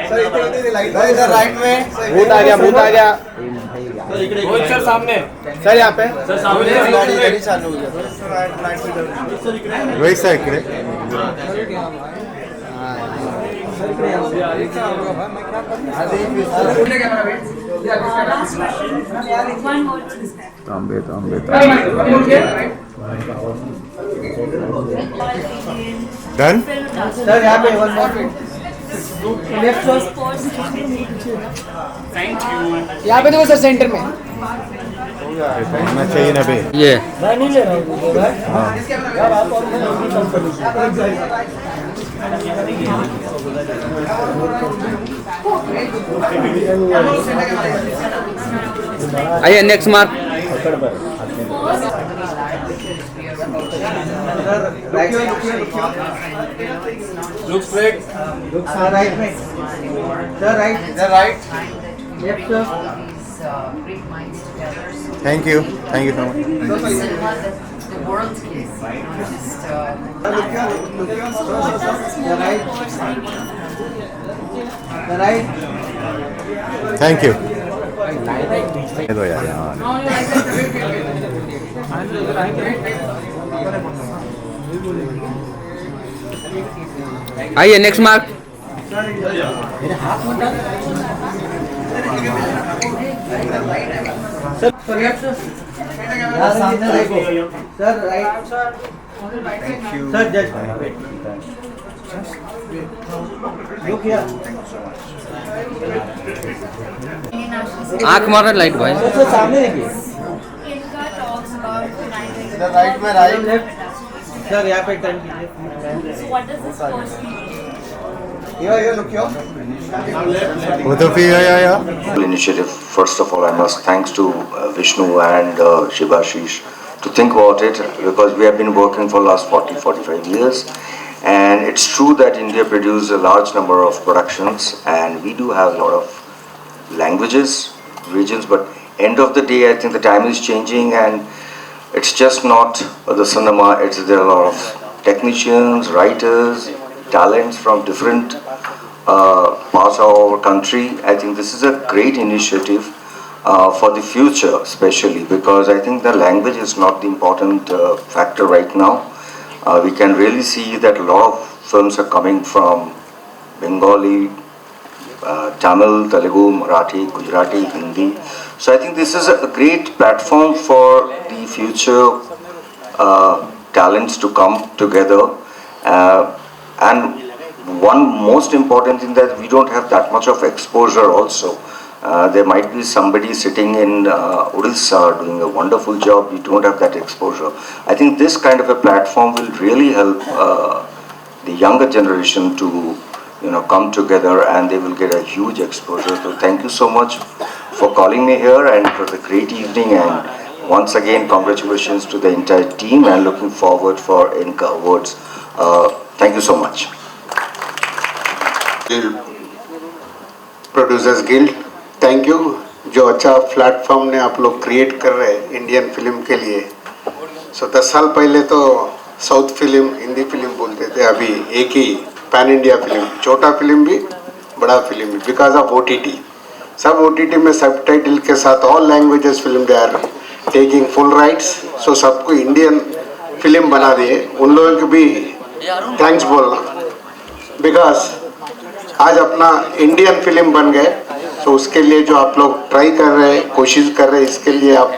इधर राइट में भूत आ गया, भूत आ गया रोहित सर सामने, सर यहाँ पे सर सामने, गाड़ी चालू हो गया रोहित सर इकडे तांबे तांबे डन सर यहाँ पे वन मोर यहाँ पे देखो सर सेंटर में होना चाहिए ना बे ये आइए नेक्स्ट मार्क राइट में लुक स्ट्रेट, राइट में सर राइट इधर right left Great minds together. So thank you so much cinema, the world is, just right thank you दो यार यहाँ आइए नेक्स्ट मार्क यहाँ सामने देखो sir right sir just look here आँख मारो लाइट भाई सर सामने देखिए Inca talks about uniting. इधर राइट में राइट लेफ्ट सर यहाँ पे टर्न कीजिए So what does this course mean? ये look here both of you yeah Initiative. First of all, I must thanks to Vishnu and Shivashish to think about it, because we have been working for last 40-45 years, and it's true that India produces a large number of productions, and we do have a lot of languages, regions, but end of the day, I think the time is changing, and it's just not the cinema. There are a lot of technicians, writers, talents from different parts of our country. I think this is a great initiative for the future, especially because I think the language is not the important factor right now. We can really see that a lot of films are coming from Bengali, Tamil, Telugu, Marathi, Gujarati, Hindi. So I think this is a great platform for the future talents to come together. And one most important thing that we don't have that much of exposure also. There might be somebody sitting in Odisha doing a wonderful job. We don't have that exposure. I think this kind of a platform will really help the younger generation to come together, and they will get a huge exposure. So thank you so much for calling me here and for the great evening, and once again congratulations to the entire team, and looking forward for Inca Awards. Thank you so much. Producers guild, thank you. जो अच्छा platform ने आप लोग create कर रहे हैं Indian film के लिए। 10 साल पहले तो साउथ फिल्म, हिंदी फिल्म बोलते थे, अभी एक ही पैन इंडिया फिल्म, छोटा फिल्म भी बड़ा फिल्म भी, बिकॉज ऑफ OTT। सब OTT में सबटाइटल के साथ all languages film they are taking full rights. So सबको इंडियन फिल्म बना दिए, उन लोगों को भी थैंक्स बोलना, बिकॉज आज अपना इंडियन फिल्म बन गए। तो उसके लिए जो आप लोग ट्राई कर रहे हैं, कोशिश कर रहे हैं, इसके लिए आप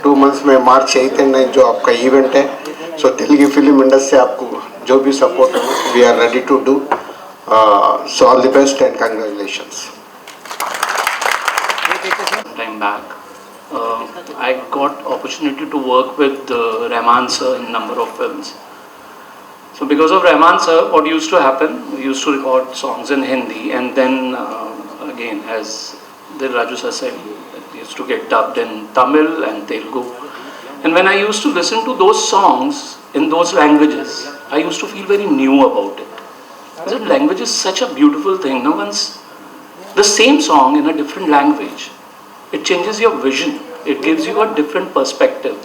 2 मंथ्स में मार्च 8 and 9 जो आपका इवेंट है, सो तेलुगु फिल्म इंडस्ट्री आपको जो भी सपोर्ट हो, we are ready to do. So all the best and congratulations. Time back, I got opportunity to work with Rahman sir in number of films. So because of Rahman sir, what used to happen, we used to record songs in Hindi, and then again, as Dil Raju sir said, we used to get dubbed in Tamil and Telugu. And when I used to listen to those songs in those languages, I used to feel very new about it. Because language is such a beautiful thing. Now once the same song in a different language, it changes your vision. It gives you a different perspective.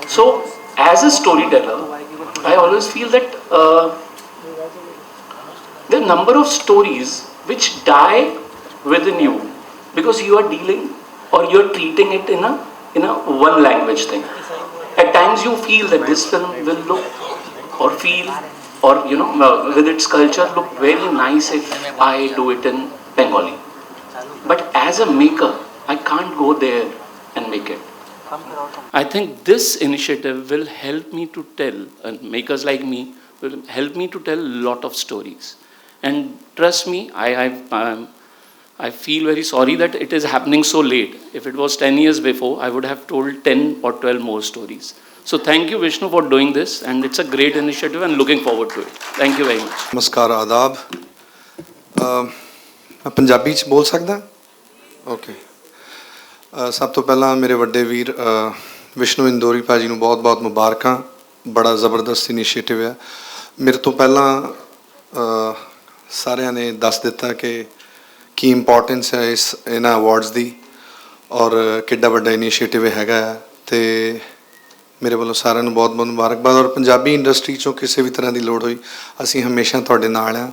So as a storyteller, I always feel that there are a number of stories which die within you because you are dealing or you're treating it in a one language thing. At times you feel that this film will look or feel or with its culture look very nice if I do it in Bengali. But as a maker, I can't go there and make it. I think this initiative will help me to tell, and makers like me will help me to tell a lot of stories. And trust me, I feel very sorry that it is happening so late. If it was 10 years before, I would have told 10 or 12 more stories. So thank you, Vishnu, for doing this, and it's a great initiative and looking forward to it. Thank you very much. नमस्कार आदाब मैं पंजाबी च बोल सकदा okay सब तो पहला मेरे वड्डे वीर विष्णु इंदौरी भाजी ਨੂੰ बहुत बहुत मुबारकां बड़ा ज़बरदस्त इनिशिएटिव है मेरे तो पहला सारिਆਂ ने दस दिता कि की इंपॉर्टेंस है इस इन्हां अवार्ड्स दी और किड्डा वड्डा इनिशिएटिव हैगा ते मेरे वालों सारिਆਂ ਨੂੰ बहुत बहुत मुबारकबाद और पंजाबी इंडस्ट्री चों किसी भी तरह की लोड़ हुई असी हमेशा तुहाडे नाल हां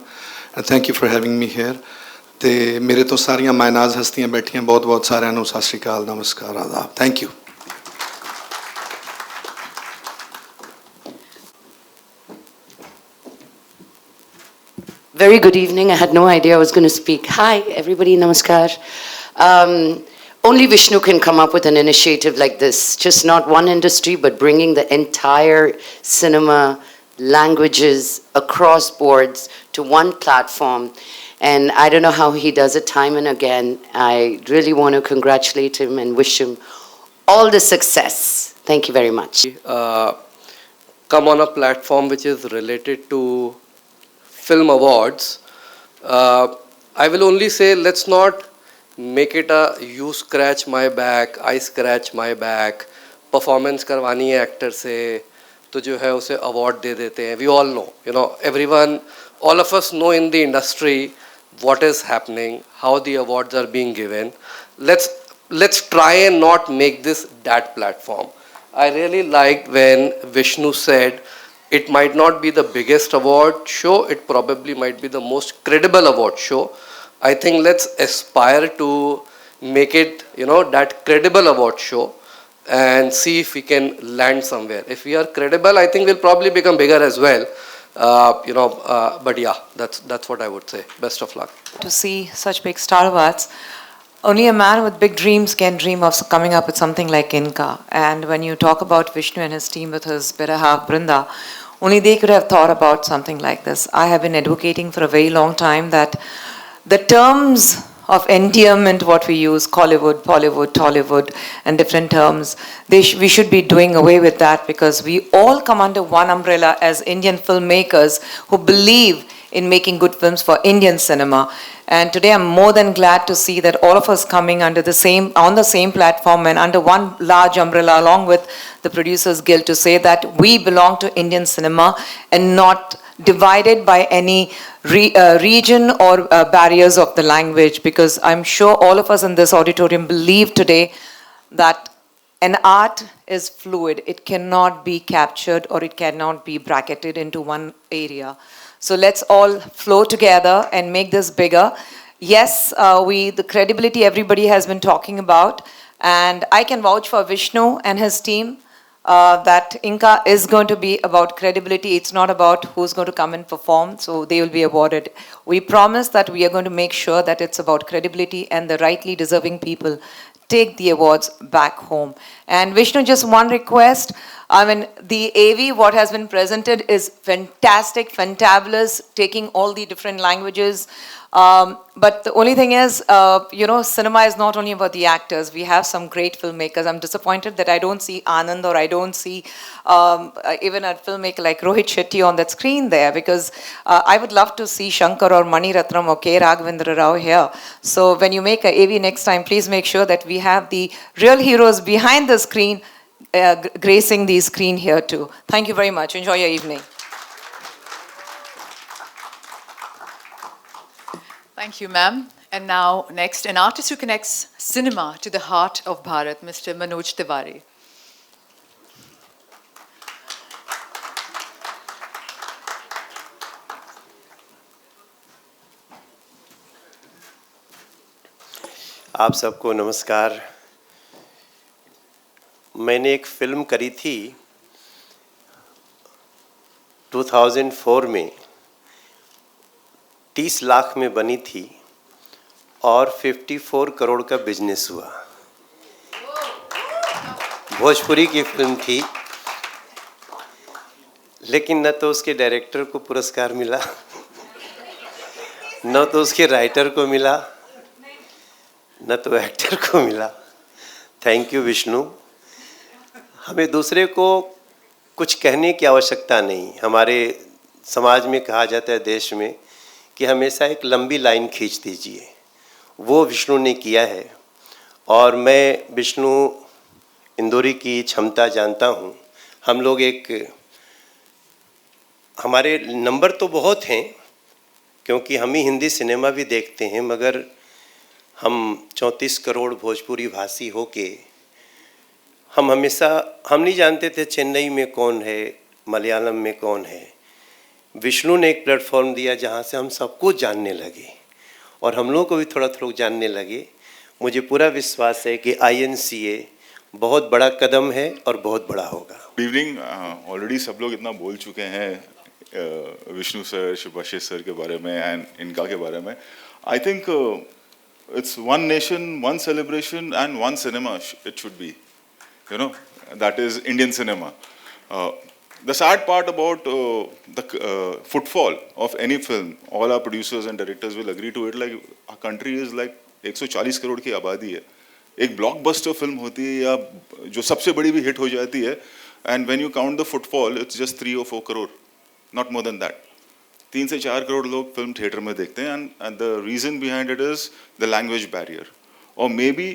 and thank you for having me here ते मेरे तो सारियां मायनाज हस्तियां बैठियां बहुत बहुत सारिਆਂ ਨੂੰ सत श्री अकाल नमस्कार आदाब thank you Very good evening. I had no idea I was going to speak. Hi, everybody. Namaskar. Only Vishnu can come up with an initiative like this. Just not one industry, but bringing the entire cinema, languages, across boards to one platform. And I don't know how he does it time and again. I really want to congratulate him and wish him all the success. Thank you very much. Come on a platform which is related to film awards. I will only say let's not make it a you scratch my back, I scratch my back. Performance करवानी है actor से तो जो है उसे award दे देते हैं. We all know, everyone, all of us know in the industry what is happening, how the awards are being given. Let's try and not make this that platform. I really liked when Vishnu said it might not be the biggest award show, it probably might be the most credible award show. I think let's aspire to make it, that credible award show and see if we can land somewhere. If we are credible, I think we'll probably become bigger as well. But yeah, that's what I would say. Best of luck. To see such big star awards, only a man with big dreams can dream of coming up with something like Inca. And when you talk about Vishnu and his team with his better half Brinda, only they could have thought about something like this. I have been advocating for a very long time that the terms of endearment, what we use, Collywood, Bollywood, Tollywood, and different terms, we should be doing away with that because we all come under one umbrella as Indian filmmakers who believe in making good films for Indian cinema. And today I'm more than glad to see that all of us coming on the same platform and under one large umbrella along with the Producers Guild to say that we belong to Indian cinema and not divided by any region or barriers of the language, because I'm sure all of us in this auditorium believe today that an art is fluid. It cannot be captured or it cannot be bracketed into one area. So let's all flow together and make this bigger. Yes, the credibility everybody has been talking about, and I can vouch for Vishnu and his team that Inca is going to be about credibility. It's not about who's going to come and perform, so they will be awarded. We promise that we are going to make sure that it's about credibility and the rightly deserving people take the awards back home. And Vishnu, just one request. I mean, the AV, what has been presented is fantastic, fantabulous, taking all the different languages. But the only thing is, cinema is not only about the actors. We have some great filmmakers. I'm disappointed that I don't see Anand or I don't see even a filmmaker like Rohit Shetty on that screen there, because I would love to see Shankar or Mani Ratnam or K. Raghavendra Rao here. So when you make a AV next time, please make sure that we have the real heroes behind the screen gracing the screen here too. Thank you very much. Enjoy your evening. Thank you, ma'am. And now, next, an artist who connects cinema to the heart of Bharat, Mr. Manoj Tiwari. आप सबको नमस्कार। मैंने एक film करी थी 2004 में, 30 लाख में बनी थी और 54 करोड़ का बिजनेस हुआ। भोजपुरी की फिल्म थी, लेकिन न तो उसके डायरेक्टर को पुरस्कार मिला, न तो उसके राइटर को मिला, न तो एक्टर को मिला। Thank you Vishnu. हमें दूसरे को कुछ कहने की आवश्यकता नहीं। हमारे समाज में कहा जाता है, देश में, कि हमेशा एक लंबी लाइन खींच दीजिए। वो विष्णु ने किया है और मैं विष्णु इंदौरी की क्षमता जानता हूँ। हम लोग हमारे नंबर तो बहुत हैं, क्योंकि हम ही हिंदी सिनेमा भी देखते हैं, मगर हम 34 करोड़ भोजपुरी भाषी होके हम नहीं जानते थे चेन्नई में कौन है, मलयालम में कौन है। विष्णु ने एक प्लेटफॉर्म दिया जहाँ से हम सबको जानने लगे और हम लोगों को भी थोड़ा थोड़ा जानने लगे। मुझे पूरा विश्वास है कि INCA बहुत बड़ा कदम है और बहुत बड़ा होगा। Good evening. ऑलरेडी सब लोग इतना बोल चुके हैं विष्णु सर, शिवाशीष सर के बारे में एंड इनका के बारे में। I think it's one nation, one celebration and one cinema it should be, you know, that is Indian cinema. The sad part about the footfall of any film, all our producers and directors will agree to it, like our country is like 140 crore की आबादी है। एक blockbuster film होती है या जो सबसे बड़ी भी हिट हो जाती है, and when you count the footfall, it's just 3 or 4 crore, not more than that. 3 से 4 करोड़ लोग फिल्म थिएटर में देखते हैं, and the reason behind it is the language barrier, or maybe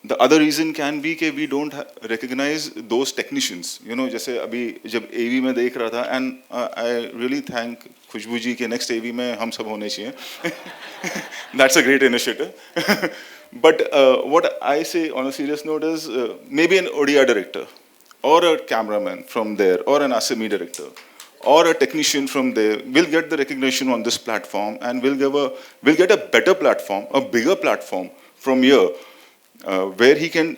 the other reason can be कि we don't recognize those technicians, you know। जैसे अभी जब AV में देख रहा था, and I really thank खुशबू जी के next AV में हम सब होने चाहिए। That's a great initiative। But what I say on a serious note is maybe an Odia director or a cameraman from there or an Assami director or a technician from there will get the recognition on this platform, and will get a better platform, a bigger platform from here, where he can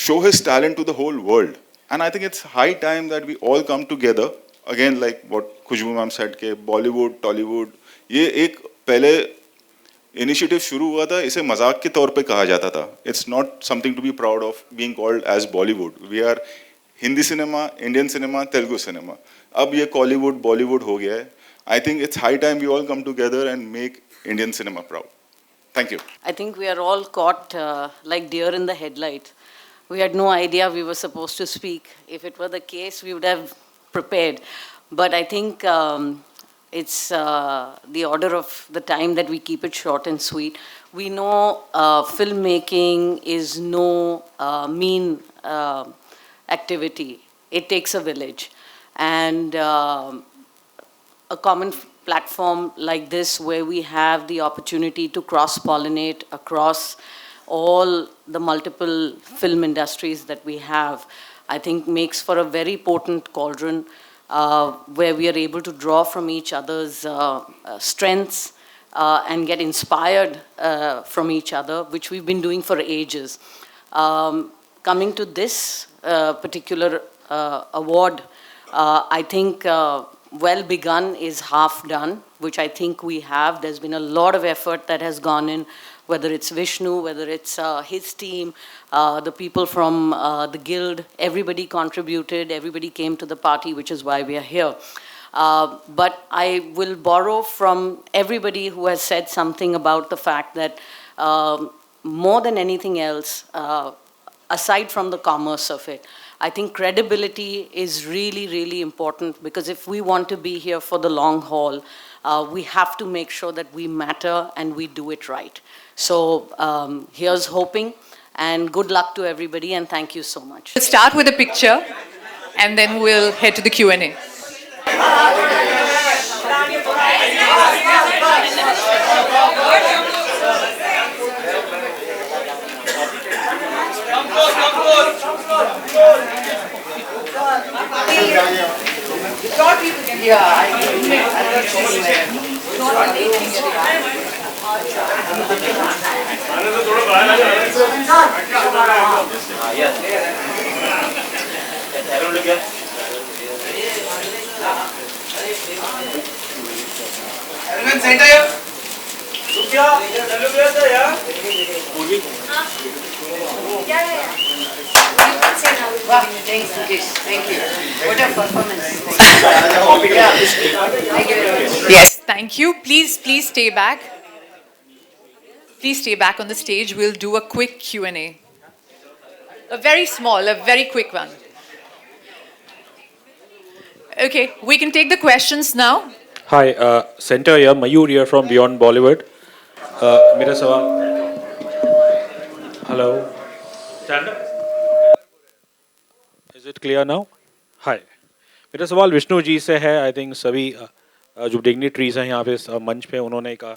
show his talent to the whole world. And I think it's high time that we all come together again, like what Khushbu ma'am said के Bollywood, Tollywood, ये एक पहले initiative शुरू हुआ था, इसे मजाक के तौर पे कहा जाता था। It's not something to be proud of being called as Bollywood. We are Hindi cinema, Indian cinema, Telugu cinema. अब ये Collywood, Bollywood हो गया है। I think it's high time we all come together and make Indian cinema proud. Thank you. I think we are all caught like deer in the headlight. We had no idea we were supposed to speak. If it were the case, we would have prepared. But I think it's the order of the time that we keep it short and sweet. We know filmmaking is no mean activity. It takes a village. And a common platform like this, where we have the opportunity to cross-pollinate across all the multiple film industries that we have, I think makes for a very potent cauldron where we are able to draw from each other's strengths and get inspired from each other, which we've been doing for ages. Coming to this particular award, I think well begun is half done, which I think we have. There's been a lot of effort that has gone in, whether it's Vishnu, whether it's his team, the people from the guild, everybody contributed, everybody came to the party, which is why we are here. But I will borrow from everybody who has said something about the fact that more than anything else, aside from the commerce of it, I think credibility is really, really important, because if we want to be here for the long haul, we have to make sure that we matter and we do it right. So here's hoping, and good luck to everybody, and thank you so much. We'll start with a picture and then we'll head to the Q&A. Everyone center here. Thanks, Mukesh. Thank you. What a performance. Yes, thank you. Please stay back. Please stay back on the stage. We'll do a quick Q&A. A very small, a very quick one. Okay, we can take the questions now. Hi, Center here, Mayur here from Beyond Bollywood. मेरा सवाल hello stand up is it clear now हाय मेरा सवाल विष्णु जी से है I think सभी जो dignitaries हैं यहाँ पे मंच पे उन्होंने कहा